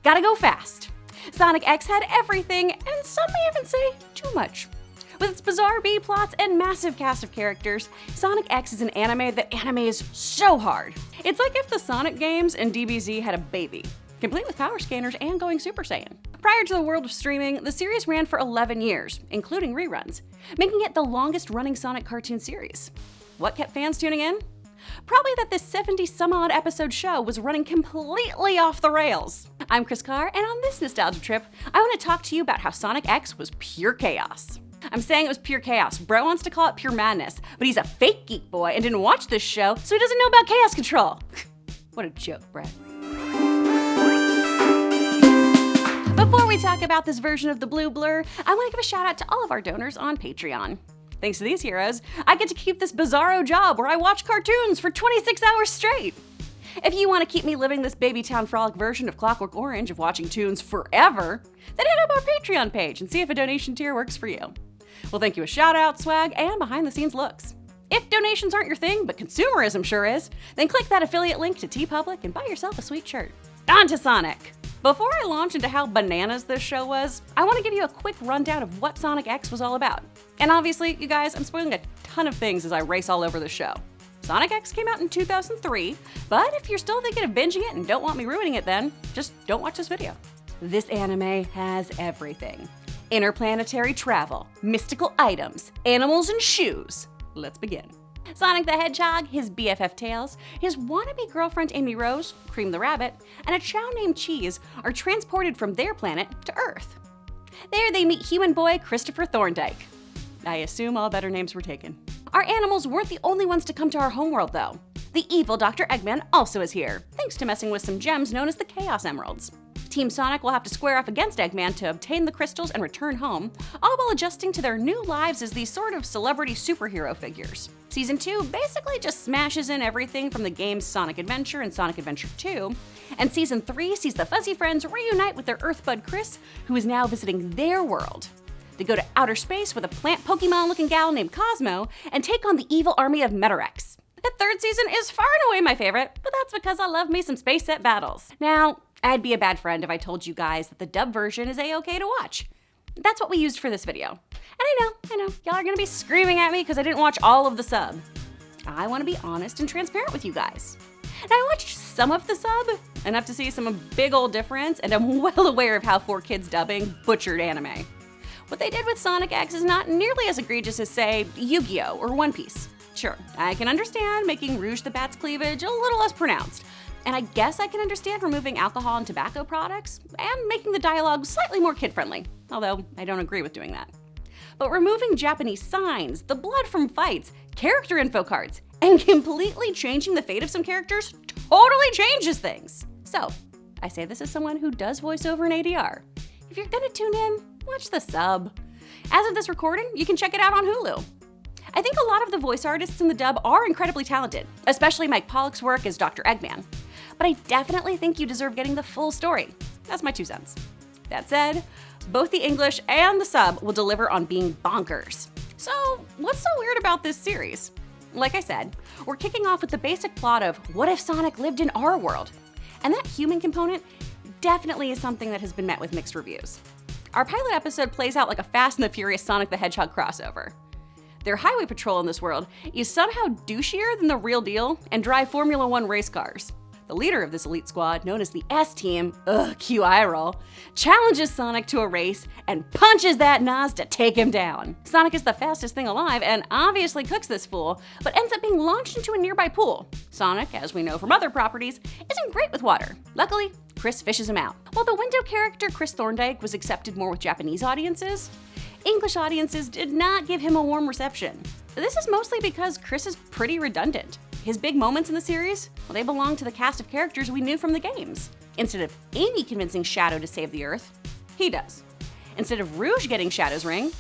Gotta go fast. Sonic X had everything, and some may even say too much. With its bizarre B-plots and massive cast of characters, Sonic X is an anime that animes so hard. It's like if the Sonic games and DBZ had a baby, complete with power scanners and going Super Saiyan. Prior to the world of streaming, the series ran for 11 years, including reruns, making it the longest-running Sonic cartoon series. What kept fans tuning in? Probably that this 70-some-odd episode show was running completely off the rails. I'm Kris Carr, and on this nostalgia trip, I want to talk to you about how Sonic X was pure chaos. I'm saying it was pure chaos. Bro wants to call it pure madness, but he's a fake geek boy and didn't watch this show, so he doesn't know about chaos control. What a joke, Brett. Before we talk about this version of the Blue Blur, I want to give a shout out to all of our donors on Patreon. Thanks to these heroes, I get to keep this bizarro job where I watch cartoons for 26 hours straight. If you want to keep me living this baby town frolic version of Clockwork Orange of watching tunes forever, then hit up our Patreon page and see if a donation tier works for you. We'll thank you with shout-out, swag, and behind-the-scenes looks. If donations aren't your thing, but consumerism sure is, then click that affiliate link to TeePublic and buy yourself a sweet shirt. On to Sonic! Before I launch into how bananas this show was, I want to give you a quick rundown of what Sonic X was all about. And obviously, you guys, I'm spoiling a ton of things as I race all over the show. Sonic X came out in 2003, but if you're still thinking of binging it and don't want me ruining it then, just don't watch this video. This anime has everything. Interplanetary travel, mystical items, animals and shoes. Let's begin. Sonic the Hedgehog, his BFF Tails, his wannabe girlfriend Amy Rose, Cream the Rabbit, and a chow named Cheese are transported from their planet to Earth. There they meet human boy Christopher Thorndyke. I assume all better names were taken. Our animals weren't the only ones to come to our homeworld though. The evil Dr. Eggman also is here, thanks to messing with some gems known as the Chaos Emeralds. Team Sonic will have to square off against Eggman to obtain the crystals and return home, all while adjusting to their new lives as these sort of celebrity superhero figures. Season 2 basically just smashes in everything from the games Sonic Adventure and Sonic Adventure 2, and Season 3 sees the Fuzzy Friends reunite with their Earth bud Chris, who is now visiting their world. They go to outer space with a plant Pokemon-looking gal named Cosmo and take on the evil army of Metarex. The third season is far and away my favorite, but that's because I love me some space set battles. Now, I'd be a bad friend if I told you guys that the dub version is a-okay to watch. That's what we used for this video. And I know, y'all are gonna be screaming at me because I didn't watch all of the sub. I wanna be honest and transparent with you guys. And I watched some of the sub, enough to see some big old difference, and I'm well aware of how 4Kids dubbing butchered anime. What they did with Sonic X is not nearly as egregious as, say, Yu-Gi-Oh! Or One Piece. Sure, I can understand making Rouge the Bat's cleavage a little less pronounced. And I guess I can understand removing alcohol and tobacco products and making the dialogue slightly more kid-friendly, although I don't agree with doing that. But removing Japanese signs, the blood from fights, character info cards, and completely changing the fate of some characters totally changes things. So, I say this as someone who does voiceover in ADR. If you're gonna tune in, watch the sub. As of this recording, you can check it out on Hulu. I think a lot of the voice artists in the dub are incredibly talented, especially Mike Pollock's work as Dr. Eggman. But I definitely think you deserve getting the full story. That's my 2 cents. That said, both the English and the sub will deliver on being bonkers. So, what's so weird about this series? Like I said, we're kicking off with the basic plot of what if Sonic lived in our world? And that human component definitely is something that has been met with mixed reviews. Our pilot episode plays out like a Fast and the Furious Sonic the Hedgehog crossover. Their highway patrol in this world is somehow douchier than the real deal and drive Formula 1 race cars. The leader of this elite squad, known as the S-Team, cue eye roll, challenges Sonic to a race and punches that Nas to take him down. Sonic is the fastest thing alive and obviously cooks this fool, but ends up being launched into a nearby pool. Sonic, as we know from other properties, isn't great with water. Luckily, Chris fishes him out. While the window character Chris Thorndyke was accepted more with Japanese audiences, English audiences did not give him a warm reception. This is mostly because Chris is pretty redundant. His big moments in the series, well, they belong to the cast of characters we knew from the games. Instead of Amy convincing Shadow to save the Earth, he does. Instead of Rouge getting Shadow's ring,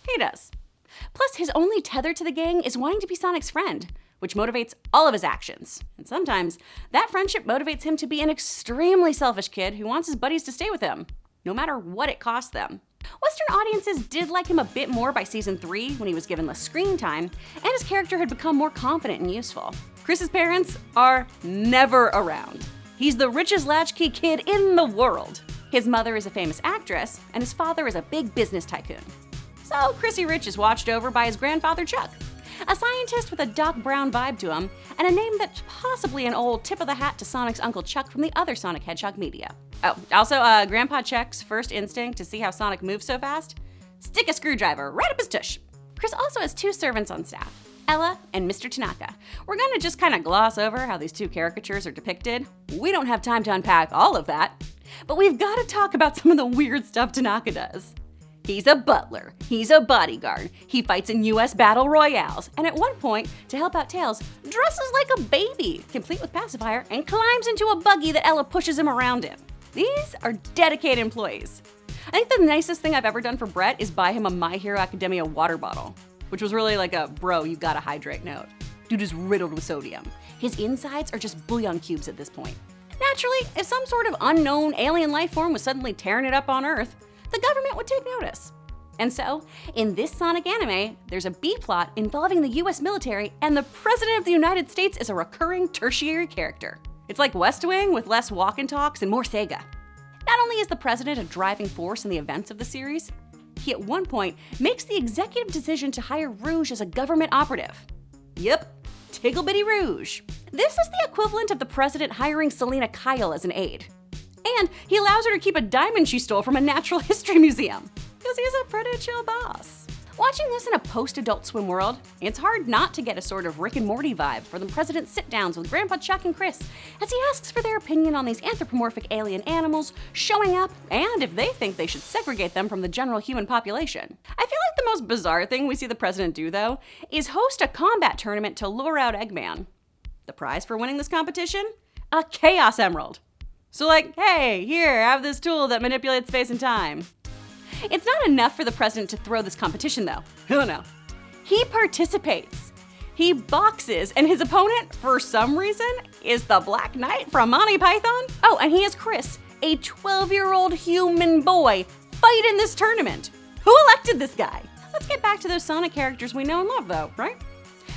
he does. Plus, his only tether to the gang is wanting to be Sonic's friend, which motivates all of his actions. And sometimes, that friendship motivates him to be an extremely selfish kid who wants his buddies to stay with him, no matter what it costs them. Western audiences did like him a bit more by Season 3 when he was given less screen time, and his character had become more confident and useful. Chris's parents are never around. He's the richest latchkey kid in the world. His mother is a famous actress, and his father is a big business tycoon. So Chrissy Rich is watched over by his grandfather Chuck, a scientist with a Doc Brown vibe to him, and a name that's possibly an old tip of the hat to Sonic's Uncle Chuck from the other Sonic Hedgehog media. Oh, also, Grandpa Chuck's first instinct to see how Sonic moves so fast? Stick a screwdriver right up his tush. Chris also has 2 servants on staff, Ella and Mr. Tanaka. We're gonna just kind of gloss over how these 2 caricatures are depicted. We don't have time to unpack all of that, but we've got to talk about some of the weird stuff Tanaka does. He's a butler, he's a bodyguard, he fights in US battle royales, and at one point, to help out Tails, dresses like a baby, complete with pacifier, and climbs into a buggy that Ella pushes him around in. These are dedicated employees. I think the nicest thing I've ever done for Brett is buy him a My Hero Academia water bottle, which was really like a bro, you gotta hydrate note. Dude is riddled with sodium. His insides are just bouillon cubes at this point. Naturally, if some sort of unknown alien life form was suddenly tearing it up on Earth, the government would take notice. And so, in this Sonic anime, there's a B-plot involving the US military, and the President of the United States is a recurring tertiary character. It's like West Wing with less walk and talks and more Sega. Not only is the president a driving force in the events of the series, he at one point makes the executive decision to hire Rouge as a government operative. Yep, Tiggle-Bitty Rouge. This is the equivalent of the president hiring Selena Kyle as an aide. And he allows her to keep a diamond she stole from a natural history museum, because he's a pretty chill boss. Watching this in a post-Adult Swim world, it's hard not to get a sort of Rick and Morty vibe for the president's sit-downs with Grandpa Chuck and Chris as he asks for their opinion on these anthropomorphic alien animals showing up and if they think they should segregate them from the general human population. I feel like the most bizarre thing we see the president do, though, is host a combat tournament to lure out Eggman. The prize for winning this competition? A Chaos Emerald. So like, hey, here, have this tool that manipulates space and time. It's not enough for the president to throw this competition, though. Oh no. He participates. He boxes, and his opponent, for some reason, is the Black Knight from Monty Python. Oh, and he has Chris, a 12-year-old human boy, fight in this tournament. Who elected this guy? Let's get back to those Sonic characters we know and love, though, right?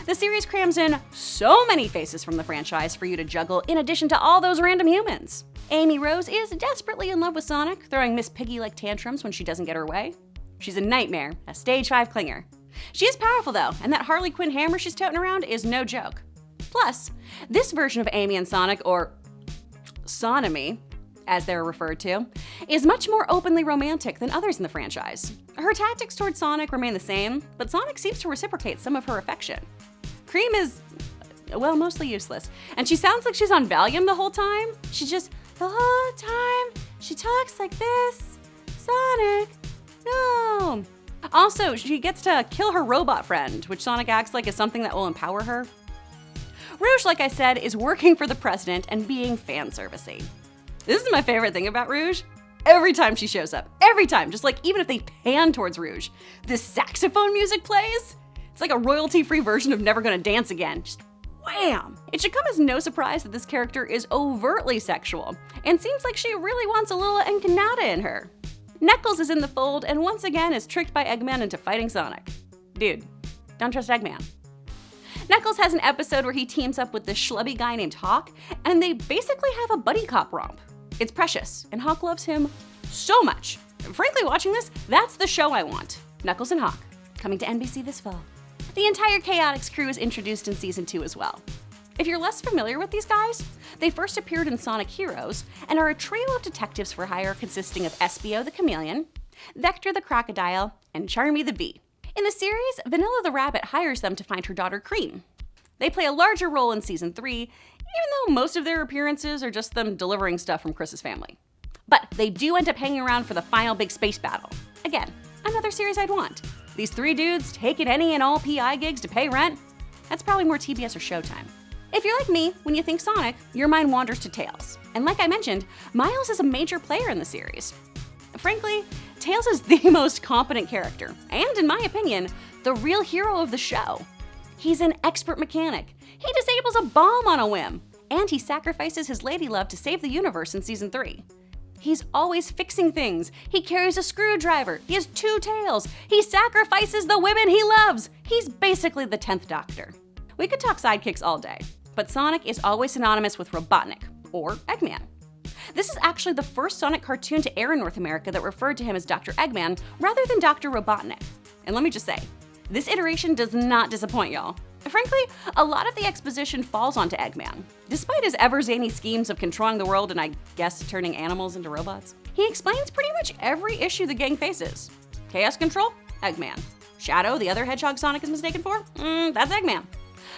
The series crams in so many faces from the franchise for you to juggle in addition to all those random humans. Amy Rose is desperately in love with Sonic, throwing Miss Piggy-like tantrums when she doesn't get her way. She's a nightmare, a stage 5 clinger. She is powerful though, and that Harley Quinn hammer she's toting around is no joke. Plus, this version of Amy and Sonic, or Sonomy, as they're referred to, is much more openly romantic than others in the franchise. Her tactics towards Sonic remain the same, but Sonic seems to reciprocate some of her affection. Cream is, well, mostly useless, and she sounds like she's on Valium the whole time. She's just, the whole time, she talks like this. Sonic, no. Also, she gets to kill her robot friend, which Sonic acts like is something that will empower her. Rouge, like I said, is working for the president and being fan servicey. This is my favorite thing about Rouge. Every time she shows up, every time, just like even if they pan towards Rouge, this saxophone music plays. It's like a royalty-free version of Never Gonna Dance Again. Just wham! It should come as no surprise that this character is overtly sexual, and seems like she really wants a little encanada in her. Knuckles is in the fold, and once again is tricked by Eggman into fighting Sonic. Dude, don't trust Eggman. Knuckles has an episode where he teams up with this schlubby guy named Hawk, and they basically have a buddy cop romp. It's precious, and Hawk loves him so much. Frankly, watching this, that's the show I want. Knuckles and Hawk, coming to NBC this fall. The entire Chaotix crew is introduced in Season 2 as well. If you're less familiar with these guys, they first appeared in Sonic Heroes and are a trio of detectives for hire consisting of Espio the Chameleon, Vector the Crocodile, and Charmy the Bee. In the series, Vanilla the Rabbit hires them to find her daughter Cream. They play a larger role in Season 3, even though most of their appearances are just them delivering stuff from Chris's family. But they do end up hanging around for the final big space battle. Again, another series I'd want. These 3 dudes taking any and all PI gigs to pay rent? That's probably more TBS or Showtime. If you're like me, when you think Sonic, your mind wanders to Tails. And like I mentioned, Miles is a major player in the series. Frankly, Tails is the most competent character, and in my opinion, the real hero of the show. He's an expert mechanic. He disables a bomb on a whim, and he sacrifices his lady love to save the universe in Season 3. He's always fixing things. He carries a screwdriver. He has 2 tails. He sacrifices the women he loves. He's basically the 10th Doctor. We could talk sidekicks all day, but Sonic is always synonymous with Robotnik, or Eggman. This is actually the first Sonic cartoon to air in North America that referred to him as Dr. Eggman rather than Dr. Robotnik. And let me just say, this iteration does not disappoint, y'all. Frankly, a lot of the exposition falls onto Eggman. Despite his ever-zany schemes of controlling the world and I guess turning animals into robots, he explains pretty much every issue the gang faces. Chaos Control? Eggman. Shadow, the other hedgehog Sonic is mistaken for? That's Eggman.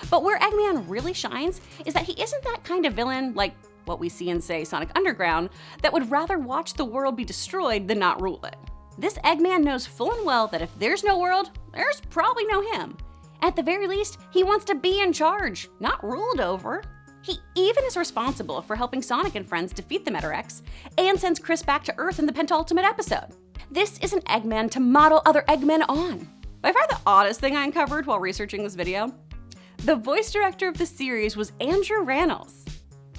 But where Eggman really shines is that he isn't that kind of villain like what we see in, say, Sonic Underground, that would rather watch the world be destroyed than not rule it. This Eggman knows full and well that if there's no world, there's probably no him. At the very least, he wants to be in charge, not ruled over. He even is responsible for helping Sonic and friends defeat the Metarex and sends Kris back to Earth in the penultimate episode. This is an Eggman to model other Eggmen on. By far the oddest thing I uncovered while researching this video, the voice director of the series was Andrew Rannells.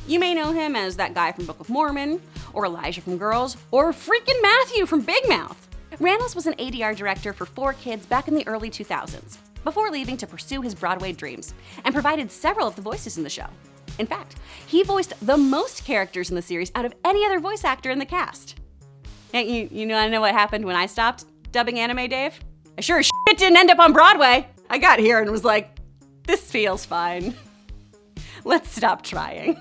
You may know him as that guy from Book of Mormon, or Elijah from Girls, or freaking Matthew from Big Mouth. Rannells was an ADR director for 4Kids back in the early 2000s, before leaving to pursue his Broadway dreams, and provided several of the voices in the show. In fact, he voiced the most characters in the series out of any other voice actor in the cast. Hey, you know what happened when I stopped dubbing anime, Dave? I sure as shit didn't end up on Broadway. I got here and was like, this feels fine. Let's stop trying.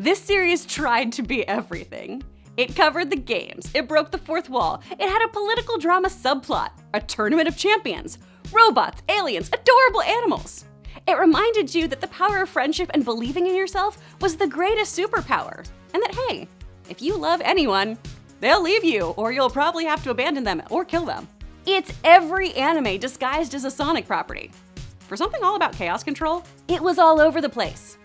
This series tried to be everything. It covered the games, it broke the fourth wall, it had a political drama subplot, a tournament of champions, robots, aliens, adorable animals. It reminded you that the power of friendship and believing in yourself was the greatest superpower, and that hey, if you love anyone, they'll leave you, or you'll probably have to abandon them or kill them. It's every anime disguised as a Sonic property. For something all about chaos control, it was all over the place.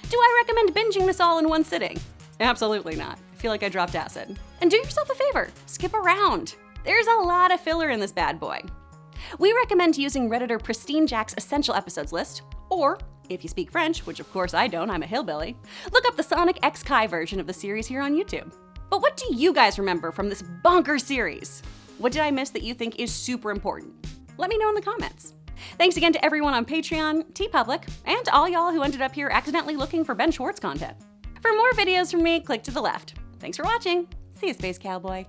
Do I recommend binging this all in one sitting? Absolutely not. I feel like I dropped acid. And do yourself a favor, skip around. There's a lot of filler in this bad boy. We recommend using Redditor Pristine Jack's Essential Episodes list, or, if you speak French, which of course I don't, I'm a hillbilly, look up the Sonic X Kai version of the series here on YouTube. But what do you guys remember from this bonkers series? What did I miss that you think is super important? Let me know in the comments. Thanks again to everyone on Patreon, TeePublic, and to all y'all who ended up here accidentally looking for Ben Schwartz content. For more videos from me, click to the left. Thanks for watching. See you, Space Cowboy.